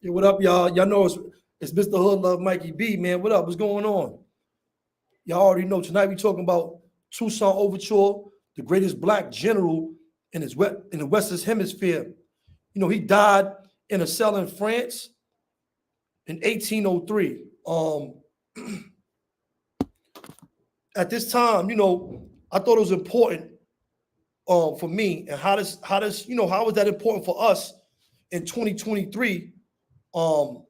Hey, what up, y'all? Y'all know it's Mr. Hood Love Mikey B, man. What up? What's going on? Y'all already know tonight we talking about Toussaint Overture, the greatest black general in the Western Hemisphere. You know, he died in a cell in France in 1803. At this time, you know, I thought it was important for me, and how is that important for us in 2023? Um,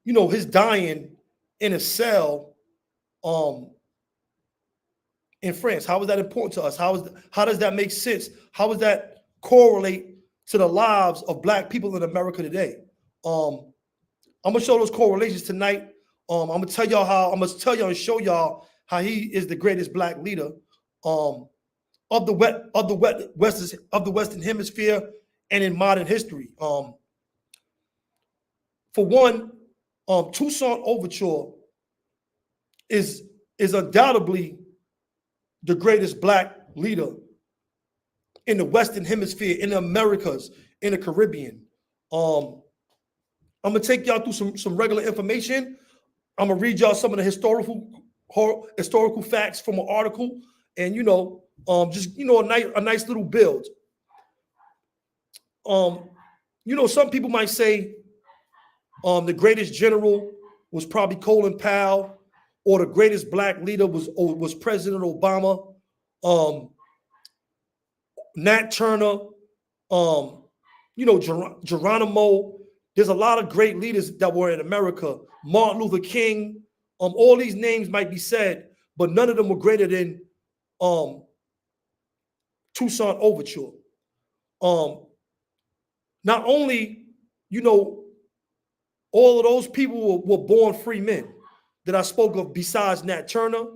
his dying in a cell um in France. How is that important to us? How does that make sense? How does that correlate to the lives of black people in America today? Um, I'm gonna show those correlations tonight. I'm gonna tell y'all and show y'all how he is the greatest black leader of the Western Hemisphere and in modern history. For one, Toussaint Overture is undoubtedly the greatest black leader in the Western Hemisphere, in the Americas, in the Caribbean. I'm gonna take y'all through some regular information. I'm gonna read y'all some of the historical facts from an article, and a nice little build. Some people might say the greatest general was probably Colin Powell, or the greatest black leader was President Obama, Nat Turner, Geronimo. There's a lot of great leaders that were in America. Martin Luther King. All these names might be said, but none of them were greater than Toussaint Overture. Not only, all of those people were born free men that I spoke of besides Nat Turner.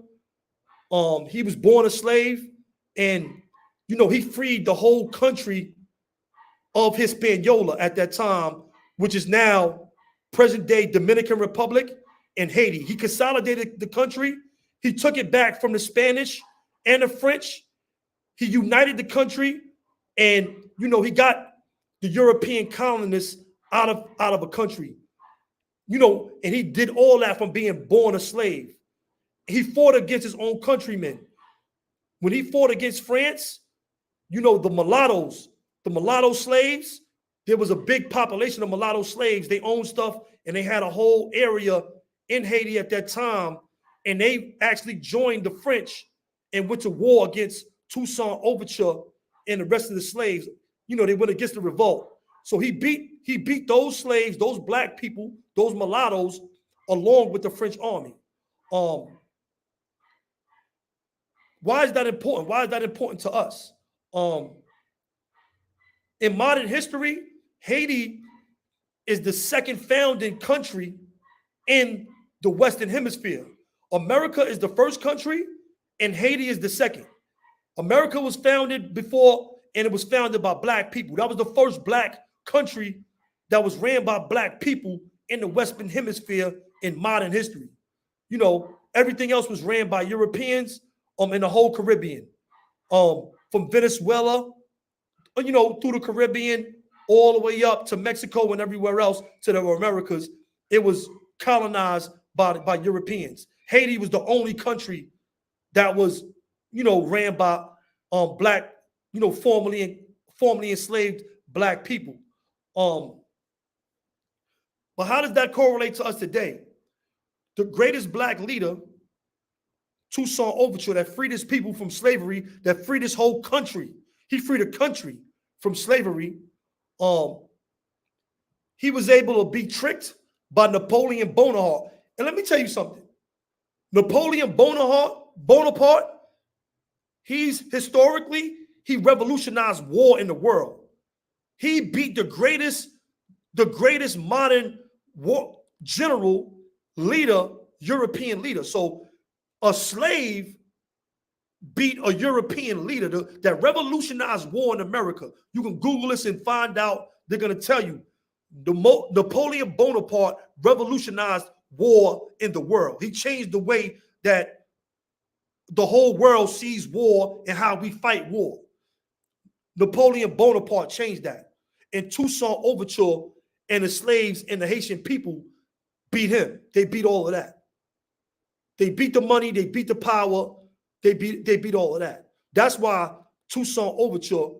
He was born a slave, and he freed the whole country of Hispaniola at that time, which is now present-day Dominican Republic and Haiti. He consolidated the country. He took it back from the Spanish and the French. He united the country, and he got the European colonists out of a country. And he did all that from being born a slave. He fought against his own countrymen. When he fought against France, the mulatto slaves, there was a big population of mulatto slaves. They owned stuff, and they had a whole area in Haiti at that time. And they actually joined the French and went to war against Toussaint Overture and the rest of the slaves. They went against the revolt. So he beat those slaves, those black people, those mulattoes, along with the French army. Why is that important? Why is that important to us? In modern history, Haiti is the second founding country in the Western Hemisphere. America is the first country, and Haiti is the second. America was founded before, and it was founded by black people. That was the first black country that was ran by black people in the Western Hemisphere in modern history. Everything else was ran by Europeans in the whole Caribbean, from Venezuela, through the Caribbean, all the way up to Mexico and everywhere else to the Americas. It was colonized by Europeans. Haiti was the only country that was, ran by black, formerly enslaved black people. But how does that correlate to us today? The greatest black leader, Toussaint Overture, that freed his people from slavery, that freed his whole country. He freed a country from slavery. He was able to be tricked by Napoleon Bonaparte. And let me tell you something. Napoleon Bonaparte, he revolutionized war in the world. He beat the greatest modern war general leader, European leader. So a slave beat a European leader that revolutionized war in America. You can Google this and find out. They're going to tell you Napoleon Bonaparte revolutionized war in the world. He changed the way that the whole world sees war and how we fight war. Napoleon Bonaparte changed that. And Toussaint Overture and the slaves and the Haitian people beat him. They beat all of that. They beat the money, they beat the power, they beat all of that. That's why Toussaint Louverture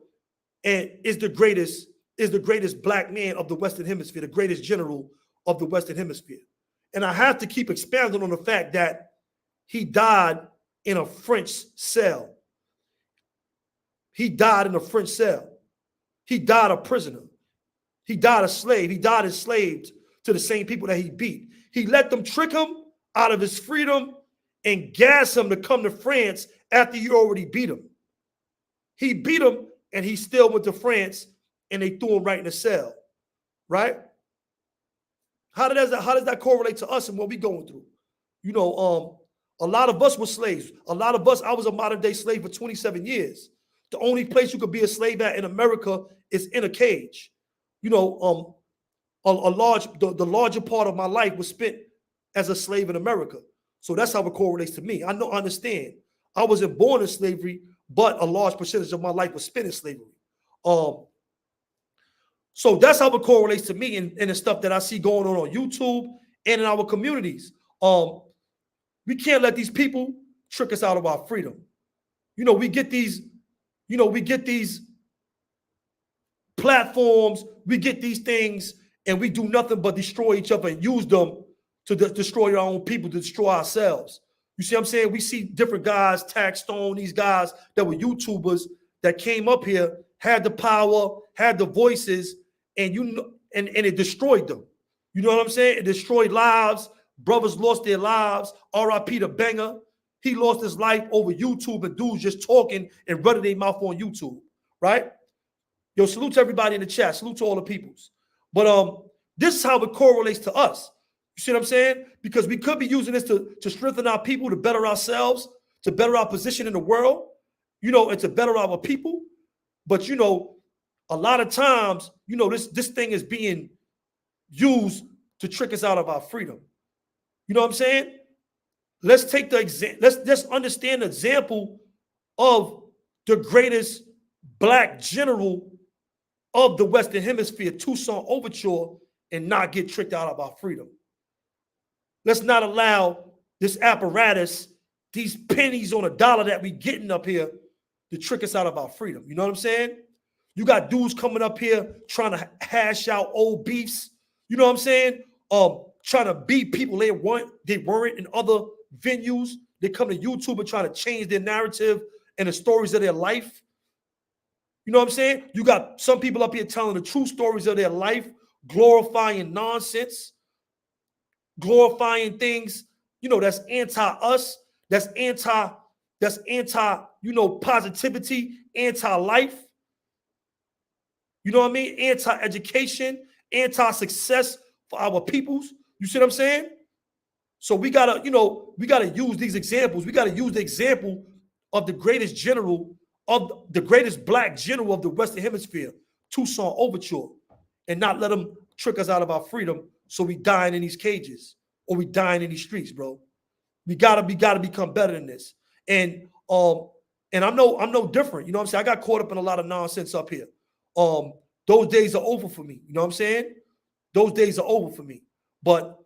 is the greatest black man of the Western Hemisphere, the greatest general of the Western Hemisphere. And I have to keep expanding on the fact that he died in a French cell. He died in a French cell. He died a prisoner. He died a slave. He died enslaved to the same people that he beat. He let them trick him out of his freedom and gas him to come to France after he already beat him. He beat him and he still went to France and they threw him right in the cell, right? How does that correlate to us and what we're going through? You know, a lot of us were slaves. A lot of us, I was a modern day slave for 27 years. The only place you could be a slave at in America is in a cage. You know, the larger part of my life was spent as a slave in America. So that's how it correlates to me. I understand. I wasn't born in slavery, but a large percentage of my life was spent in slavery. So that's how it correlates to me and the stuff that I see going on YouTube and in our communities. We can't let these people trick us out of our freedom. You know, we get these platforms, we get these things, and we do nothing but destroy each other and use them to destroy our own people, to destroy ourselves. You see what I'm saying? We see different guys, Tax Stone, these guys that were YouTubers that came up here, had the power, had the voices, and it destroyed them. You know what I'm saying? It destroyed lives. Brothers lost their lives. R.I.P. to Banger. He lost his life over YouTube and dudes just talking and running their mouth on YouTube, right? Yo, salute to everybody in the chat. Salute to all the peoples. But this is how it correlates to us. You see what I'm saying? Because we could be using this to strengthen our people, to better ourselves, to better our position in the world, you know, and to better our people. But, you know, a lot of times, you know, this thing is being used to trick us out of our freedom. You know what I'm saying? Let's take the example. Let's understand the example of the greatest black general of the Western Hemisphere, Toussaint Louverture, and not get tricked out of our freedom. Let's not allow this apparatus, these pennies on a dollar that we getting up here, to trick us out of our freedom. You know what I'm saying? You got dudes coming up here trying to hash out old beefs. You know what I'm saying? Trying to beat people they weren't in other venues. They come to YouTube and try to change their narrative and the stories of their life. You know what I'm saying? You got some people up here telling the true stories of their life, glorifying nonsense, glorifying things, you know, that's anti-us, that's anti, you know, positivity, anti-life. You know what I mean? Anti-education, anti-success for our peoples. You see what I'm saying? So we gotta use these examples. We gotta use the example of the greatest general, of the greatest black general of the Western Hemisphere, Toussaint Louverture, and not let them trick us out of our freedom. So we dying in these cages or we dying in these streets, bro. We gotta become better than this. And I'm no different. You know what I'm saying? I got caught up in a lot of nonsense up here. Those days are over for me. You know what I'm saying? Those days are over for me. But,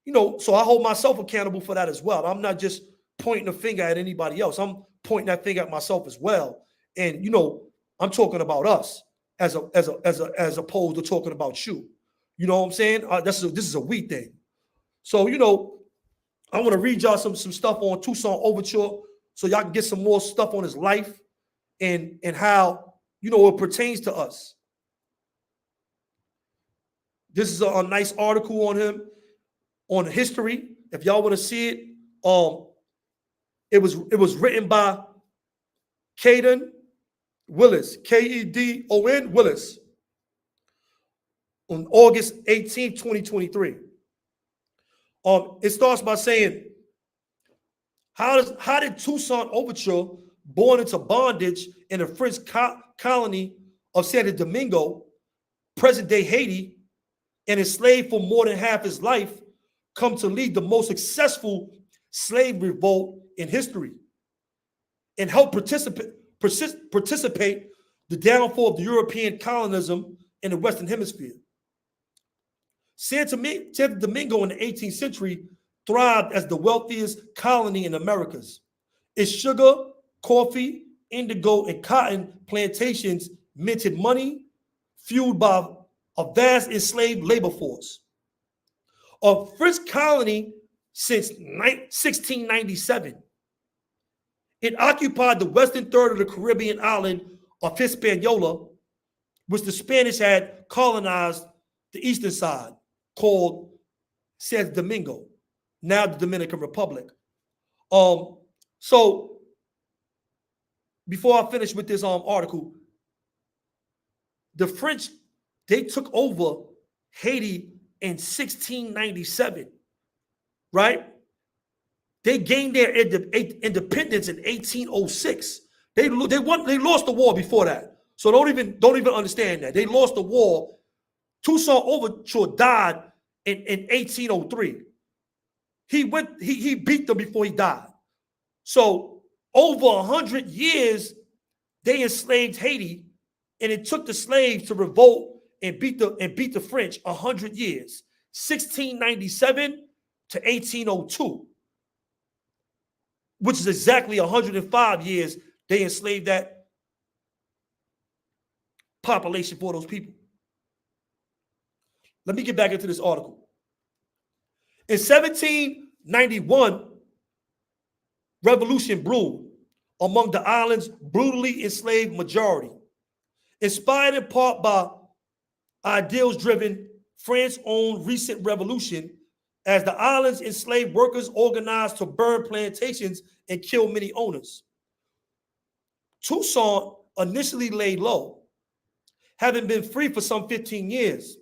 you know, so I hold myself accountable for that as well. I'm not just pointing a finger at anybody else. I'm pointing that finger at myself as well. And, you know, I'm talking about us as opposed to talking about you. You know what I'm saying? This is a we thing. So, you know, I want to read y'all some stuff on Toussaint Louverture so y'all can get some more stuff on his life and how, you know, it pertains to us. This is a nice article on him, on history. If y'all want to see it, it was written by Kedon Willis, Kedon Willis, on August 18, 2023. It starts by saying, how did Toussaint Louverture, born into bondage in the French colony of Santo Domingo, present-day Haiti, and enslaved for more than half his life, come to lead the most successful slave revolt in history and help participate the downfall of the European colonialism in the Western Hemisphere? Santo Domingo in the 18th century thrived as the wealthiest colony in Americas. Its sugar, coffee, indigo, and cotton plantations minted money, fueled by a vast enslaved labor force. A French colony since 1697, it occupied the western third of the Caribbean island of Hispaniola, which the Spanish had colonized the eastern side, called Santo Domingo, now the Dominican Republic. So before I finish with this article, the French, they took over Haiti in 1697, right? They gained their independence in 1806. They lost the war before that. So don't even understand that. They lost the war. Toussaint Louverture died in 1803. He beat them before he died. So over 100 years, they enslaved Haiti, and it took the slaves to revolt and beat the French 100 years, 1697 to 1802, which is exactly 105 years they enslaved that population for those people. Let me get back into this article. In 1791, revolution brewed among the island's brutally enslaved majority. Inspired in part by ideals-driven France-owned recent revolution, as the island's enslaved workers organized to burn plantations and kill many owners. Toussaint initially laid low, having been free for some 15 years.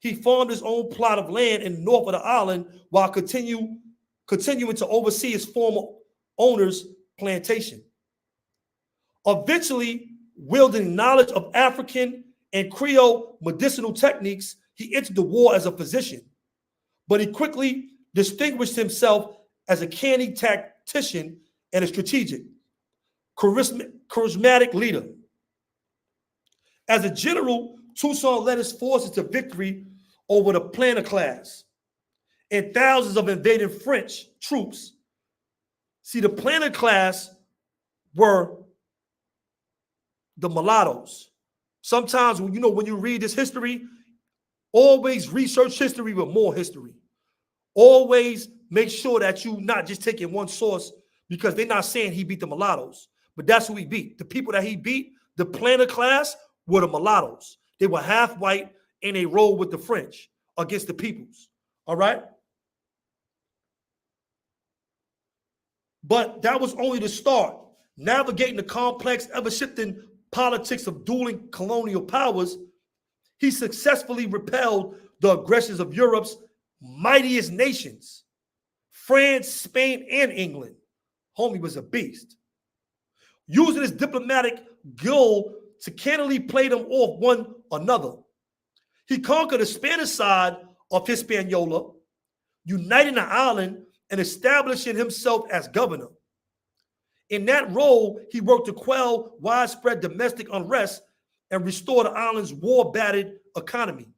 He farmed his own plot of land in the north of the island while continuing to oversee his former owner's plantation. Eventually, wielding knowledge of African and Creole medicinal techniques, he entered the war as a physician, but he quickly distinguished himself as a canny tactician and a strategic, charismatic leader. As a general, Toussaint led his forces to victory over the planter class and thousands of invading French troops. See, the planter class were the mulattoes. Sometimes when you read this history, always research history with more history. Always make sure that you're not just taking one source, because they're not saying he beat the mulattoes, but that's who he beat. The people that he beat, the planter class, were the mulattoes. They were half white and they rolled with the French against the peoples. All right? But that was only the start. Navigating the complex, ever-shifting politics of dueling colonial powers, he successfully repelled the aggressions of Europe's mightiest nations, France, Spain, and England. Homie was a beast. Using his diplomatic skill to cannily play them off one another, he conquered the Spanish side of Hispaniola, uniting the island and establishing himself as governor. In that role, he worked to quell widespread domestic unrest and restore the island's war-battered economy.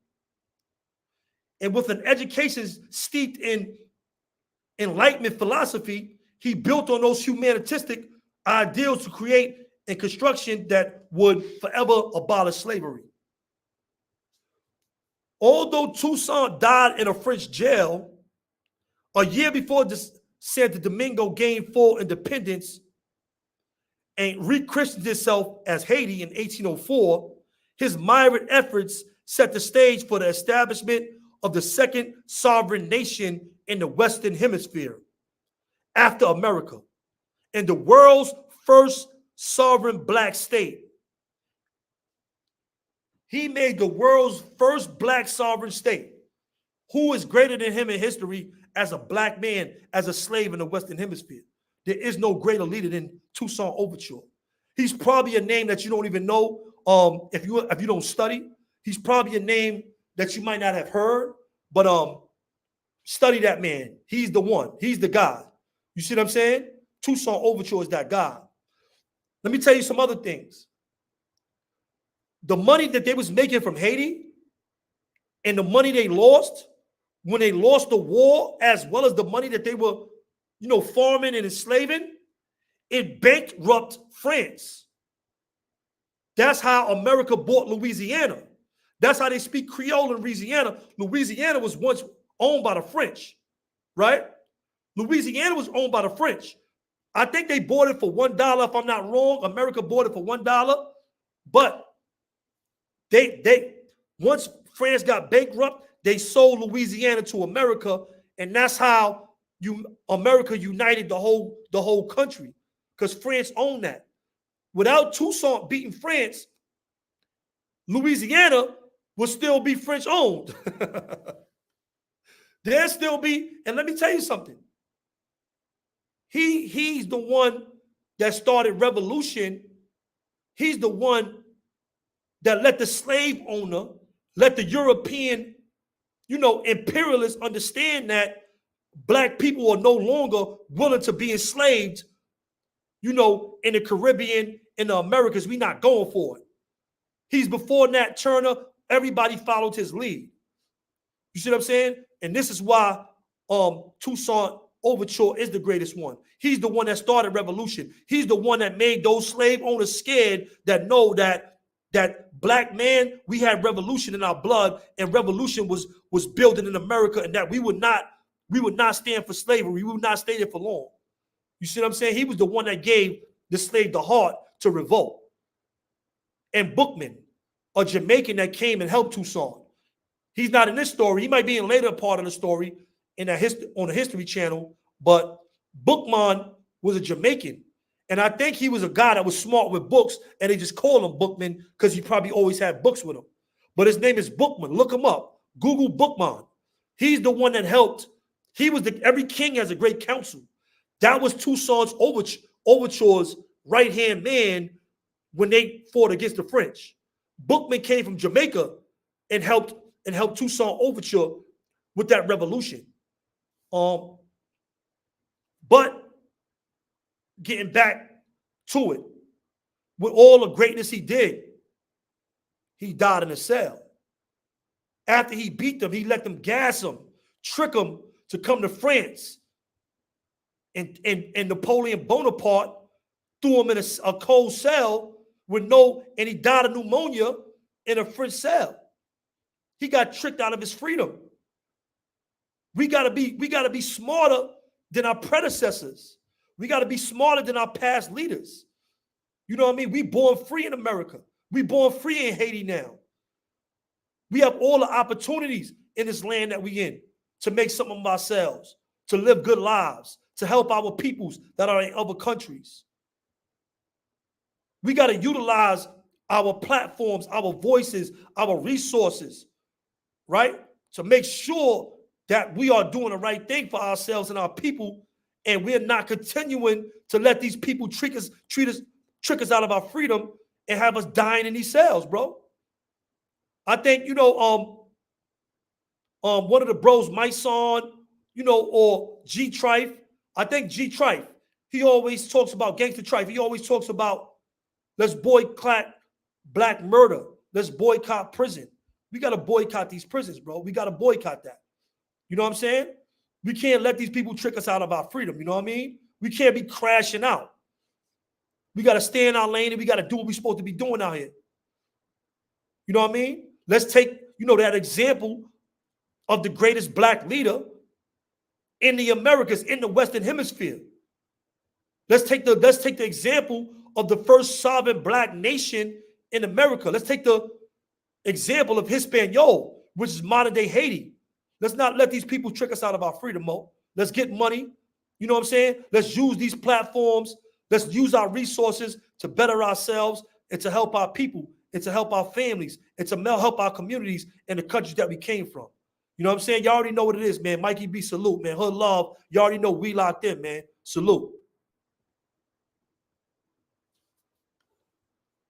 And with an education steeped in Enlightenment philosophy, he built on those humanistic ideals to create a construction that would forever abolish slavery. Although Toussaint died in a French jail, a year before Santo Domingo gained full independence and rechristened itself as Haiti in 1804, his myriad efforts set the stage for the establishment of the second sovereign nation in the Western Hemisphere, after America, and the world's first sovereign black state. He made the world's first black sovereign state. Who is greater than him in history as a black man, as a slave in the Western Hemisphere? There is no greater leader than Toussaint Louverture. He's probably a name that you don't even know if you don't study. He's probably a name that you might not have heard, but study that man. He's the one. He's the guy. You see what I'm saying? Toussaint Louverture is that guy. Let me tell you some other things. The money that they was making from Haiti and the money they lost when they lost the war, as well as the money that they were, farming and enslaving, it bankrupted France. That's how America bought Louisiana. That's how they speak Creole in Louisiana. Louisiana was once owned by the French, right? Louisiana was owned by the French. I think they bought it for $1, if I'm not wrong. America bought it for $1. But they once France got bankrupt, they sold Louisiana to America, and that's how America united the whole country, because France owned that. Without Toussaint beating France, Louisiana would still be French owned. There'll still be, and let me tell you something. He's the one that started revolution. He's the one that let the slave owner, let the European, imperialists understand that black people are no longer willing to be enslaved, in the Caribbean, in the Americas. We're not going for it. He's before Nat Turner. Everybody followed his lead. You see what I'm saying? And this is why Toussaint Louverture is the greatest one. He's the one that started revolution. He's the one that made those slave owners scared, that know that black man, we had revolution in our blood, and revolution was building in America, and that we would not stand for slavery. We would not stay there for long. You see what I'm saying? He was the one that gave the slave the heart to revolt. And Bookman, a Jamaican that came and helped Toussaint. He's not in this story. He might be in later part of the story on the History Channel, but Bookman was a Jamaican. And I think he was a guy that was smart with books, and they just call him Bookman because he probably always had books with him. But his name is Bookman. Look him up. Google Bookman. He's the one that helped. He was every king has a great council. That was Toussaint Louverture's right-hand man when they fought against the French. Bookman came from Jamaica and helped Toussaint Louverture with that revolution. But getting back to it, with all the greatness he did, he died in a cell. After he beat them, he let them gas him, trick him to come to France. And Napoleon Bonaparte threw him in a cold cell and he died of pneumonia in a French cell. He got tricked out of his freedom. We gotta be smarter than our predecessors. We gotta be smarter than our past leaders. You know what I mean? We born free in America. We born free in Haiti now. We have all the opportunities in this land that we in to make something of ourselves, to live good lives, to help our peoples that are in other countries. We got to utilize our platforms, our voices, our resources, right? To make sure that we are doing the right thing for ourselves and our people, and we're not continuing to let these people trick us out of our freedom and have us dying in these cells, bro. I think, one of the bros, Myson, or G Trife. I think G Trife, he always talks about Gangster Trife. He always talks about, let's boycott black murder. Let's boycott prison. We got to boycott these prisons, bro. We got to boycott that. You know what I'm saying? We can't let these people trick us out of our freedom. You know what I mean? We can't be crashing out. We got to stay in our lane, and we got to do what we're supposed to be doing out here. You know what I mean? Let's take, that example of the greatest black leader in the Americas, in the Western Hemisphere. Let's take the example of the first sovereign black nation in America. Let's take the example of Hispaniola, which is modern day Haiti. Let's not let these people trick us out of our freedom, Mo. Let's get money. You know what I'm saying? Let's use these platforms. Let's use our resources to better ourselves and to help our people and to help our families and to help our communities and the countries that we came from. You know what I'm saying? Y'all already know what it is, man. Mikey B, salute, man. Hood love. You already know we locked in, man. Salute.